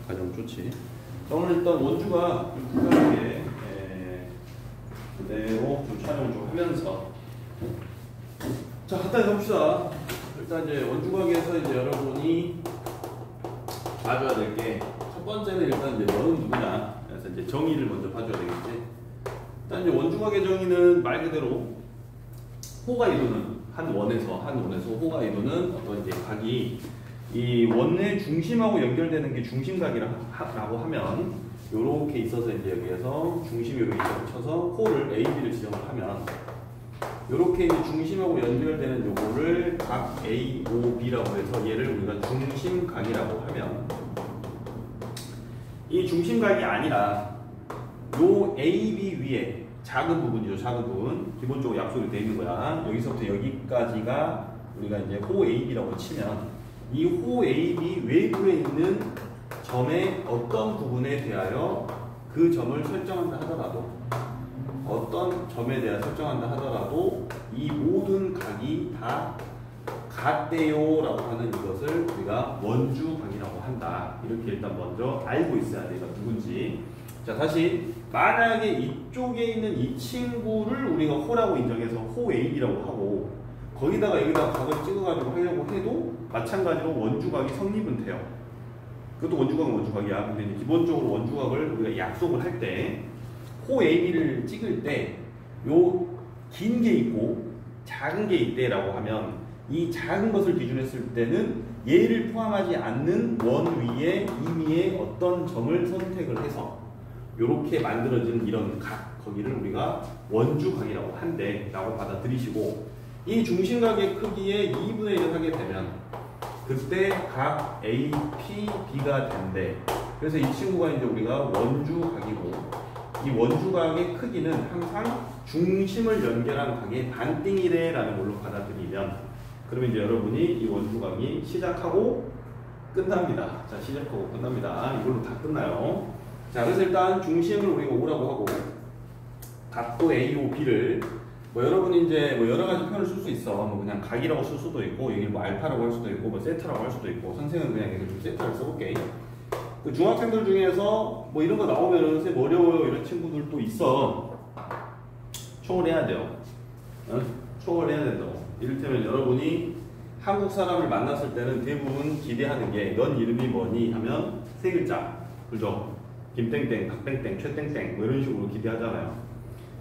가장 좋지. 자, 오늘 일단 원주가 좀 간단하게 그대로 좀 촬영을 좀 하면서 자, 간단히 해봅시다. 일단 이제 원주각에서 이제 여러분이 봐줘야 될 게 첫 번째는 일단 이제 너는 누구냐. 그래서 이제 정의를 먼저 봐줘야 되겠지. 일단 이제 원주각의 정의는 말 그대로 호가 이루는 한 원에서 호가 이루는 어떤 이제 각이 이 원의 중심하고 연결되는 게 중심각이라고 하면 요렇게 있어서 이제 여기에서 중심이 이렇게 쳐서 호를 A, B를 지정을 하면 요렇게 이제 중심하고 연결되는 요거를 각 A, O, B라고 해서 얘를 우리가 중심각이라고 하면 이 중심각이 아니라 요 A, B 위에 작은 부분이죠. 작은 부분. 기본적으로 약속이 되어 있는 거야. 여기서부터 여기까지가 우리가 이제 호 AB라고 치면 이 호 AB 외부에 있는 점의 어떤 부분에 대하여 그 점을 설정한다 하더라도 어떤 점에 대해 설정한다 하더라도 이 모든 각이 다 같대요 라고 하는 이것을 우리가 원주각이라고 한다. 이렇게 일단 먼저 알고 있어야 돼. 얘가 누군지. 자, 다시 만약에 이쪽에 있는 이 친구를 우리가 호라고 인정해서 호 AB라고 하고 거기다가 여기다가 각을 찍어가지고 하려고 해도 마찬가지로 원주각이 성립은 돼요. 그것도 원주각은 원주각이야. 근데 이제 기본적으로 원주각을 우리가 약속을 할 때 호 AB를 찍을 때 요 긴 게 있고 작은 게 있대라고 하면 이 작은 것을 기준했을 때는 얘를 포함하지 않는 원 위에 임의의 어떤 점을 선택을 해서 이렇게 만들어지는 이런 각, 거기를 우리가 원주각이라고 한대 라고 받아들이시고 이 중심각의 크기에 2분의 1을 하게 되면 그때 각 A, P, B가 된대. 그래서 이 친구가 이제 우리가 원주각이고 이 원주각의 크기는 항상 중심을 연결한 각의 반띵이래 라는 걸로 받아들이면 그러면 이제 여러분이 이 원주각이 시작하고 끝납니다. 자, 시작하고 끝납니다. 이걸로 다 끝나요. 자, 그래서 일단 중심을 우리가 O라고 하고 각도 A, O, B를 뭐 여러분이 이제 뭐 여러 가지 표현을 쓸 수 있어. 뭐 그냥 각이라고 쓸 수도 있고 여기 뭐 알파라고 할 수도 있고 뭐 세타라고 할 수도 있고 선생은 그냥 여기 좀 세타를 써볼게. 그 중학생들 중에서 뭐 이런 거 나오면은 선생님 어려워요 이런 친구들도 있어. 총을 해야 돼요. 총을 해야 된다고. 이를테면 여러분이 한국 사람을 만났을 때는 대부분 기대하는 게 넌 이름이 뭐니 하면 세 글자. 그죠? 김땡땡, 박땡땡, 최땡땡 뭐 이런 식으로 기대하잖아요.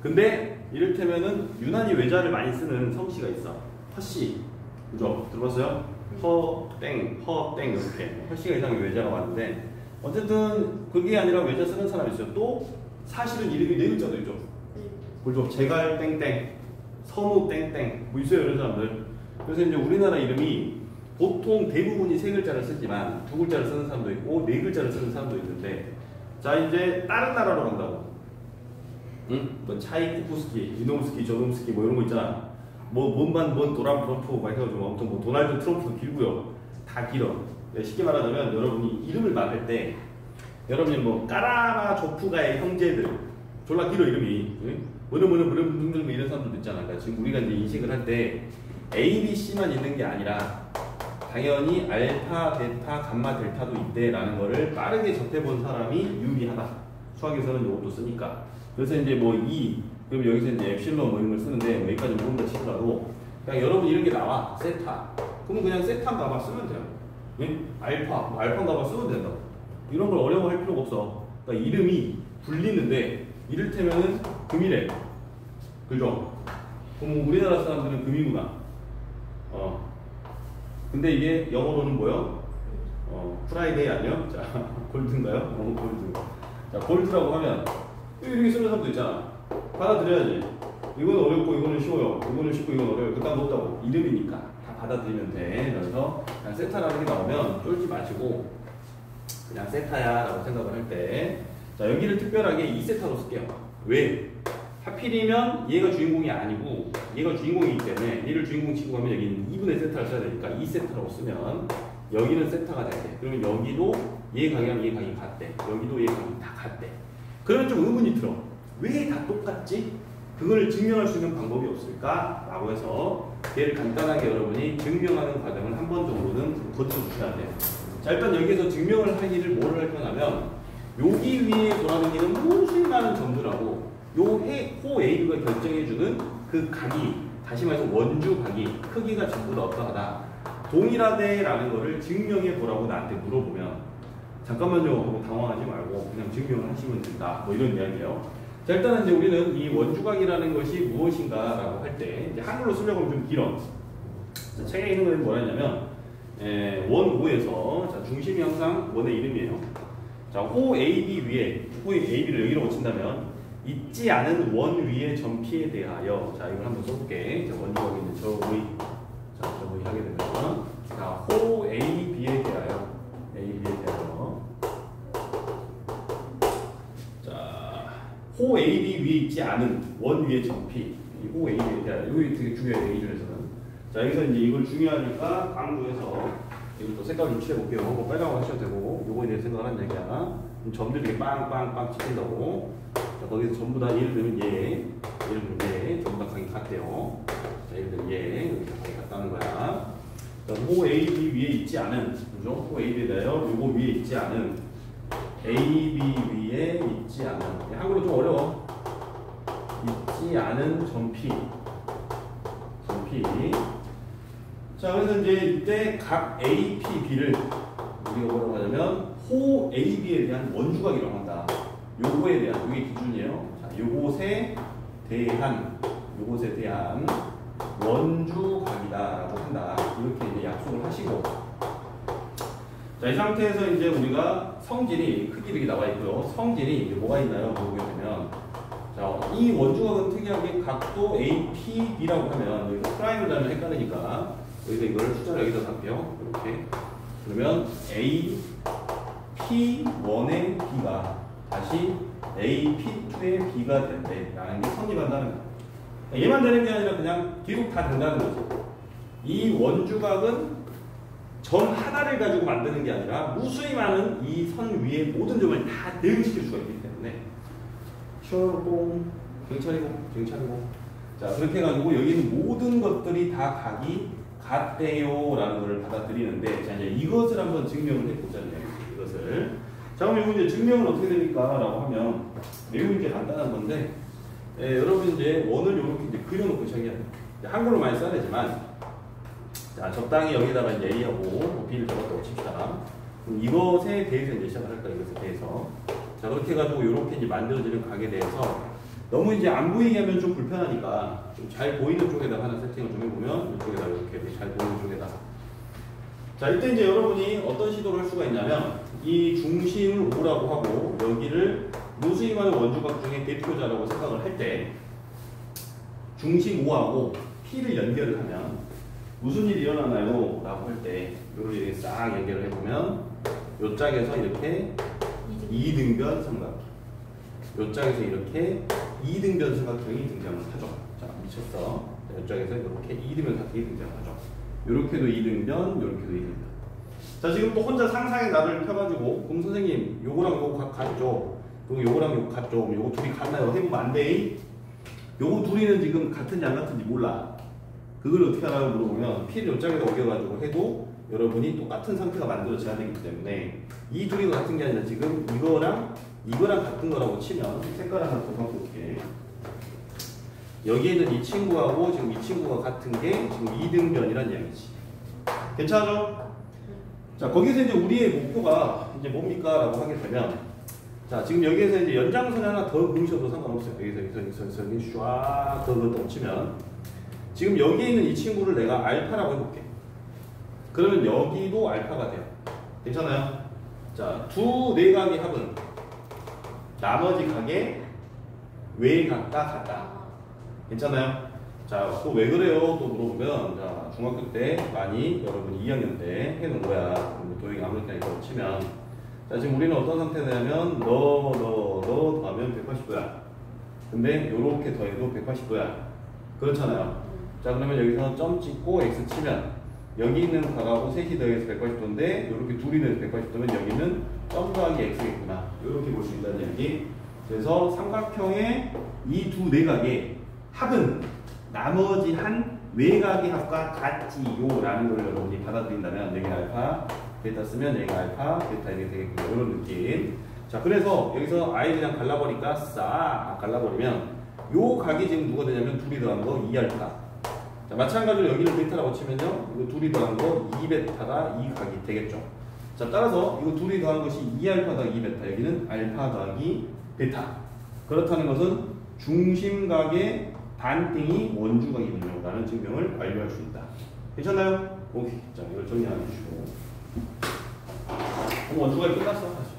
근데 이를테면은 유난히 외자를 많이 쓰는 성씨가 있어. 허씨. 그죠? 들어봤어요? 허땡, 허땡 이렇게 허씨가 이상의 외자가 왔는데 어쨌든 그게 아니라 외자 쓰는 사람이 있어요. 또 사실은 이름이 네 글자도 있죠. 그죠? 제갈 땡땡, 서무 땡땡 뭐 있어요 이런 사람들. 그래서 이제 우리나라 이름이 보통 대부분이 세 글자를 쓰지만 두 글자를 쓰는 사람도 있고 네 글자를 쓰는 사람도 있는데 자 이제 다른 나라로 간다고. 응? 뭐 차이코프스키, 이놈스키, 저놈스키 뭐 이런 거 있잖아. 뭐 뭔 도란 트럼프 막 해가지고 아무튼 뭐 도널드 트럼프도 길고요. 다 길어. 쉽게 말하자면 여러분이 이름을 말할 때 여러분이 뭐 까라마조프가의 형제들 졸라 길어 이름이. 응? 뭐는 이런 사람들도 있잖아. 그러니까 지금 우리가 이제 인식을 할 때 A, B, C만 있는 게 아니라 당연히 알파, 베타, 감마, 델타도 있대라는 거를 빠르게 접해본 사람이 유리하다. 수학에서는 이것도 쓰니까. 그래서 이제 뭐 E, 그럼 여기서 이제 엡실론 뭐 이런 걸 쓰는데 뭐 여기까지 모른다 치더라도 그냥 여러분 이런 게 나와. 세타. 그럼 그냥 세타인가 봐 쓰면 돼요. 네? 알파, 뭐 알파인가 봐 쓰면 된다. 이런 걸 어려워할 필요가 없어. 그러니까 이름이 불리는데 이를테면은 금이래. 그죠? 그럼 우리나라 사람들은 금이구나. 근데 이게 영어로는 뭐요? 프라이데이 아니요? 자, 골드인가요? 골드. 자, 골드라고 하면 이렇게 쓰는 사람도 있잖아. 받아들여야지. 이건 어렵고 이거는 쉬워요. 이거는 쉽고 이건 어려워요. 그딴 거 없다고. 이름이니까 다 받아들이면 돼. 그래서 그냥 세타라는 게 나오면 쫄지 마시고 그냥 세타야 라고 생각을 할 때 자, 여기를 특별하게 2세타로 쓸게요. 왜? 하필이면 얘가 주인공이 아니고 얘가 주인공이기 때문에 얘를 주인공 치고 가면 여기는 2분의 세타를 써야 되니까 2세타라고 쓰면 여기는 세타가 될때 그러면 여기도 얘 각이랑 얘 각이 같대. 여기도 얘 각이 다 같대. 그러면 좀 의문이 들어. 왜 다 똑같지? 그걸 증명할 수 있는 방법이 없을까? 라고 해서 걔를 간단하게 여러분이 증명하는 과정을 한 번 정도는 거쳐주셔야 돼요. 자, 일단 여기에서 증명을 할 일을 뭐를 할 거냐면 여기 위에 돌아다니는 무수히 많은 점들하고 호 AB가 결정해주는 그 각이, 다시 말해서 원주 각이 크기가 전부 다 어떠하다, 동일하대라는 거를 증명해 보라고 나한테 물어보면 잠깐만요 하고 당황하지 말고 그냥 증명을 하시면 된다, 뭐 이런 이야기예요. 자, 일단은 이제 우리는 이 원주각이라는 것이 무엇인가라고 할 때 이제 한글로 쓰려고 하면 좀 길어. 자, 책에 있는 거는 뭐라 했냐면 원 5에서 자, 중심이 항상 원의 이름이에요. 자, 호 AB 위에, 호 AB를 여기로 고친다면 있지 않은 원 위의 점피에 대하여, 자, 이걸 한번 써볼게. 자, 원주각이 있는 저 의, 자, 저 의 하게 되면, 자, 호 AB에 대하여, 자, 호 AB 위에 있지 않은 원 위의 점피, 이 호 AB에 대하여, 이게 되게 중요해요, A 중에서는. 자, 여기서 이제 이걸 중요하니까 강조해서 이것도 색깔 좀 칠해볼게요. 뭐 빨강으로 하셔도 되고, 요거에 대해 생각을 하는 얘기야. 점들이 이렇게 빵빵빵 찍힌다고. 자, 거기서 전부 다 예를 들면 예를 들면 전부 다 각이 같대요. 자, 예를 들면 여기서 각이 같다는 거야. 자, 호 AB 위에 있지 않은, 그죠? 호 AB에 대하여 요거 위에 있지 않은, AB 위에 있지 않은, 한글로 좀 어려워. 있지 않은 점피. 자, 그래서 이제 이때 각 APB를 우리가 뭐라고 하냐면 호 AB에 대한 원주각이라고 한다. 요거에 대한, 이게 기준이에요. 자, 요것에 대한 원주각이다라고 한다. 이렇게 이제 약속을 하시고. 자, 이 상태에서 이제 우리가 성질이 크게 이렇게 나와 있고요. 성질이 이제 뭐가 있나요? 보게 되면, 자, 이 원주각은 특이하게 각도 APB라고 하면 여기서 프라임을 달면 헷갈리니까 여기서 이거를 숫자를 여기다 달게요. 이렇게. 그러면 AP1의 B가 다시 AP2의 B가 된대 라는 게 성립한다는 거예요. 얘만 되는 게 아니라 그냥 계속 다 된다는 거죠. 이 원주각은 점 하나를 가지고 만드는 게 아니라 무수히 많은 이 선 위에 모든 점을 다 대응시킬 수가 있기 때문에 시원하고 정찰이고 자, 그렇게 해가지고 여기 있는 모든 것들이 다 각이 같대요 라는 것을 받아들이는데, 자, 이제 이것을 한번 증명을 해보자는 얘기예요. 이것을. 자, 그럼 이거 이제 증명은 어떻게 됩니까? 라고 하면 매우 이제 간단한 건데, 여러분 이제 원을 이렇게 이제 그려놓고 시작해야 돼요. 한글로 많이 써야 되지만, 자, 적당히 여기다가 이제 A하고 B를 적었다고 칩시다. 그럼 이것에 대해서 이제 시작을 할까요? 이것에 대해서. 자, 그렇게 해가지고 이렇게 이제 만들어지는 각에 대해서 너무 이제 안 보이게 하면 좀 불편하니까 좀 잘 보이는 쪽에다 하나 세팅을 좀 해보면 이쪽에다 이렇게 잘 보이는 쪽에다. 자, 이때 이제 여러분이 어떤 시도를 할 수가 있냐면 이 중심을 O라고 하고 여기를 무수히 많은 원주각 중에 대표자라고 생각을 할 때 중심 O하고 P를 연결을 하면 무슨 일이 일어나나요? 라고 할 때 요를 이렇게 싹 연결을 해보면 요 짝에서 이렇게 이등변 삼각형, 요 짝에서 이렇게 이등변 삼각형이 등장을 하죠. 자, 미쳤어. 요 짝에서 이렇게 이등변 삼각형이 등장하죠. 요렇게도 이등변, 요렇게도 이등변. 자, 지금 또 혼자 상상의 나를 펴가지고 그럼 선생님 요거랑 요거 같죠? 그리고 요거랑 요거 같죠? 요거 둘이 같나요? 해보면 안 돼. 요거 둘이는 지금 같은지 안 같은지 몰라. 그걸 어떻게 하라고 물어보면 P를 요 짝에다 옮겨가지고 해도 여러분이 똑같은 상태가 만들어져야 되기 때문에 이 둘이 같은 게 아니라 지금 이거랑 같은 거라고 치면 색깔 하나 더 바꿀게. 여기에 있는 이 친구하고 지금 이 친구가 같은 게 지금 이등변이란 이야기지. 괜찮죠? 자, 거기서 이제 우리의 목표가 이제 뭡니까? 라고 하게 되면, 자, 지금 여기에서 이제 연장선 하나 더 그으셔도 상관없어요. 여기서 쫙 더 치면, 지금 여기에 있는 이 친구를 내가 알파라고 해볼게. 그러면 여기도 알파가 돼요. 괜찮아요? 자, 두 내각의 합은 나머지 각의 외각과 같다. 괜찮아요? 자, 또 왜 그래요? 또 물어보면, 자, 중학교 때 많이 여러분 2학년 때 해놓은 거야. 도형이 아무렇게나 있다고 치면, 자, 지금 우리는 어떤 상태냐면 너 더하면 180도야. 근데 요렇게 더해도 180도야. 그렇잖아요. 자, 그러면 여기서 점 찍고 X 치면 여기 있는 각하고 셋이 더해서 180도인데 요렇게 둘이 더해서 180도면 여기는 점 더하기 X겠구나. 요렇게 볼 수 있다는 얘기. 그래서 삼각형의 이 두 내각의 합은 나머지 한 외곽의 합과 같지요 라는 걸 여러분이 받아들인다면 여기 알파 베타 쓰면 얘가 알파, 베타 이렇게 되겠군요. 이런 느낌. 자, 그래서 여기서 I 그냥 갈라버리니까 싹 갈라버리면 요 각이 지금 누가 되냐면 둘이 더한 거 2알파. 자, 마찬가지로 여기를 베타라고 치면요. 이거 둘이 더한 거 2베타가 이 각이 되겠죠. 자, 따라서 이거 둘이 더한 것이 2알파 더하기 2베타. 여기는 알파 더하기 베타. 그렇다는 것은 중심각의 반땡이 원주각이군요. 라는 증명을 완료할 수 있다. 괜찮나요? 오케이. 자, 이걸 정리 안 해주시고. 원주각이 끝났어.